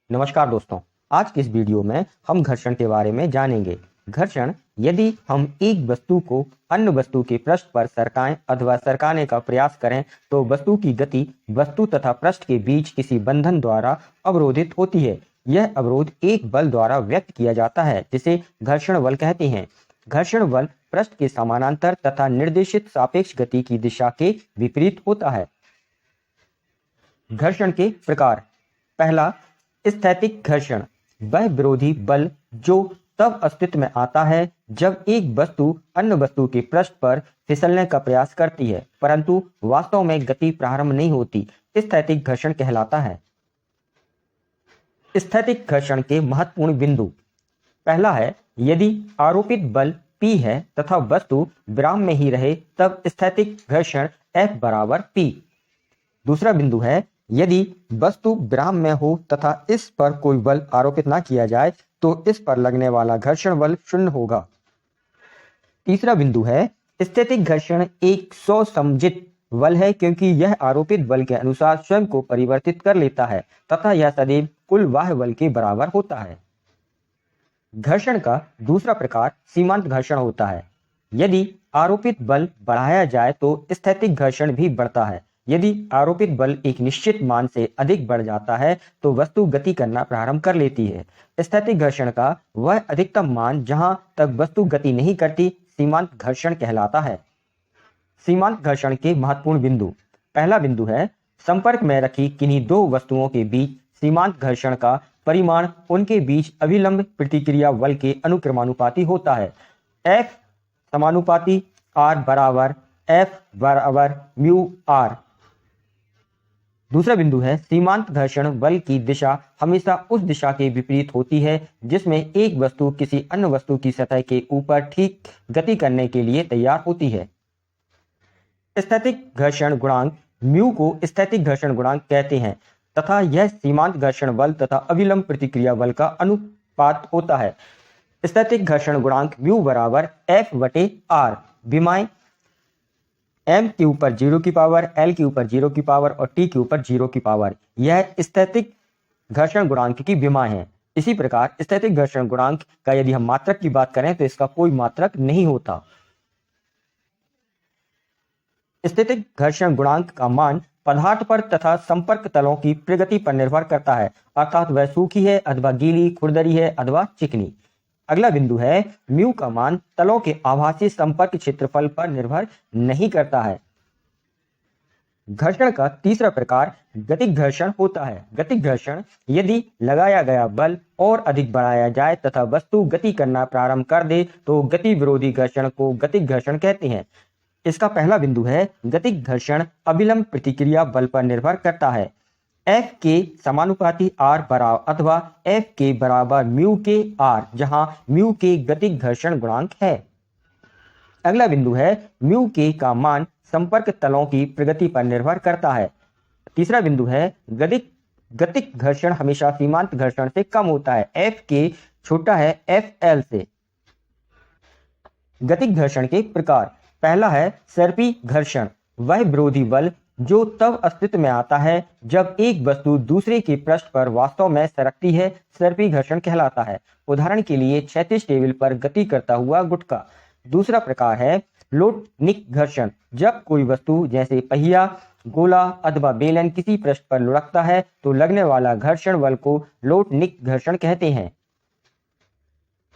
नमस्कार दोस्तों, आज की इस वीडियो में हम घर्षण के बारे में जानेंगे। घर्षण यदि हम एक वस्तु को अन्य वस्तु के पृष्ठ पर सरकाएं अथवा सरकाने का प्रयास करें तो वस्तु की गति वस्तु तथा पृष्ठ के बीच किसी बंधन द्वारा अवरोधित होती है। यह अवरोध एक बल द्वारा व्यक्त किया जाता है जिसे घर्षण बल कहते हैं। घर्षण बल पृष्ठ के समानांतर तथा निर्देशित सापेक्ष गति की दिशा के विपरीत होता है। घर्षण के प्रकार। पहला, स्थैतिक घर्षण, वह विरोधी बल जो तब अस्तित्व में आता है जब एक वस्तु अन्य वस्तु के पृष्ठ पर फिसलने का प्रयास करती है परंतु वास्तव में गति प्रारंभ नहीं होती, स्थैतिक घर्षण कहलाता है। स्थैतिक घर्षण के महत्वपूर्ण बिंदु। पहला है, यदि आरोपित बल P है तथा वस्तु विराम में ही रहे तब स्थैतिक घर्षण F बराबर P। दूसरा बिंदु है, यदि वस्तु विराम में हो तथा इस पर कोई बल आरोपित ना किया जाए तो इस पर लगने वाला घर्षण बल शून्य होगा। तीसरा बिंदु है, स्थैतिक घर्षण एक स्वसंजित बल है क्योंकि यह आरोपित बल के अनुसार स्वयं को परिवर्तित कर लेता है तथा यह सदैव कुल बाह्य बल के बराबर होता है। घर्षण का दूसरा प्रकार सीमांत घर्षण होता है। यदि आरोपित बल बढ़ाया जाए तो स्थैतिक घर्षण भी बढ़ता है। यदि आरोपित बल एक निश्चित मान से अधिक बढ़ जाता है तो वस्तु गति करना प्रारंभ कर लेती है। स्थैतिक घर्षण का वह अधिकतम मान जहां तक वस्तु गति नहीं करती सीमांत घर्षण कहलाता है। सीमांत घर्षण के महत्वपूर्ण बिंदु। पहला बिंदु है, संपर्क में रखी किन्हीं दो वस्तुओं के बीच सीमांत घर्षण का परिमाण उनके बीच अभिलंब प्रतिक्रिया बल के अनुक्रमानुपाती होता है। F समानुपाती R बराबर F बराबर म्यू R। दूसरा बिंदु है, सीमांत घर्षण बल की दिशा हमेशा उस दिशा के विपरीत होती है जिसमें एक वस्तु किसी अन्य वस्तु की सतह के ऊपर ठीक गति करने के लिए तैयार होती है। स्थैतिक घर्षण गुणांक म्यू को स्थैतिक घर्षण गुणांक कहते हैं तथा यह सीमांत घर्षण बल तथा अभिलंब प्रतिक्रिया बल का अनुपात होता है। स्थैतिक घर्षण गुणांक म्यू बराबर F बटे R। विमाएं m के ऊपर 0 की पावर, l के ऊपर 0 की पावर और t के ऊपर 0 की पावर, यह स्थैतिक घर्षण गुणांक की विमा है। इसी प्रकार स्थैतिक घर्षण गुणांक का यदि हम मात्रक की बात करें तो इसका कोई मात्रक नहीं होता। स्थैतिक घर्षण गुणांक का मान पदार्थ पर तथा संपर्क तलों की प्रगति पर निर्भर करता है, अर्थात वह सूखी है अथवा गीली, खुरदरी है अथवा चिकनी। अगला बिंदु है, म्यू का मान तलों के आभासी संपर्क क्षेत्रफल पर निर्भर नहीं करता है। घर्षण का तीसरा प्रकार गतिक घर्षण होता है। गतिक घर्षण यदि लगाया गया बल और अधिक बढ़ाया जाए तथा वस्तु गति करना प्रारंभ कर दे तो गति विरोधी घर्षण को गतिक घर्षण कहते हैं। इसका पहला बिंदु है, गतिक घर्षण अभिलंब प्रतिक्रिया बल पर निर्भर करता है। F के समानुपाती R बराबर अथवा F के बराबर म्यू के R, जहां म्यू के गतिक घर्षण गुणांक है। अगला बिंदु है, म्यू के का मान संपर्क तलों की प्रगति पर निर्भर करता है। तीसरा बिंदु है, गतिक घर्षण हमेशा सीमांत घर्षण से कम होता है। F के छोटा है FL से। गतिक घर्षण के प्रकार। पहला है, सर्पी घर्षण, वह विरोधी बल जो तब अस्तित्व में आता है जब एक वस्तु दूसरे के पृष्ठ पर वास्तव में सरकती है, सर्पी घर्षण कहलाता है। उदाहरण के लिए क्षैतिज टेबल पर गति करता हुआ गुटका। दूसरा प्रकार है लोटनिक घर्षण, जब कोई वस्तु जैसे पहिया, गोला अथवा बेलन किसी पृष्ठ पर लुढ़कता है तो लगने वाला घर्षण बल को लोटनिक घर्षण कहते हैं।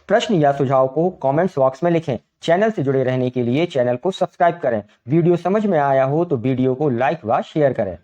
प्रश्न या सुझाव को कमेंट्स बॉक्स में लिखें। चैनल से जुड़े रहने के लिए चैनल को सब्सक्राइब करें। वीडियो समझ में आया हो तो वीडियो को लाइक व शेयर करें।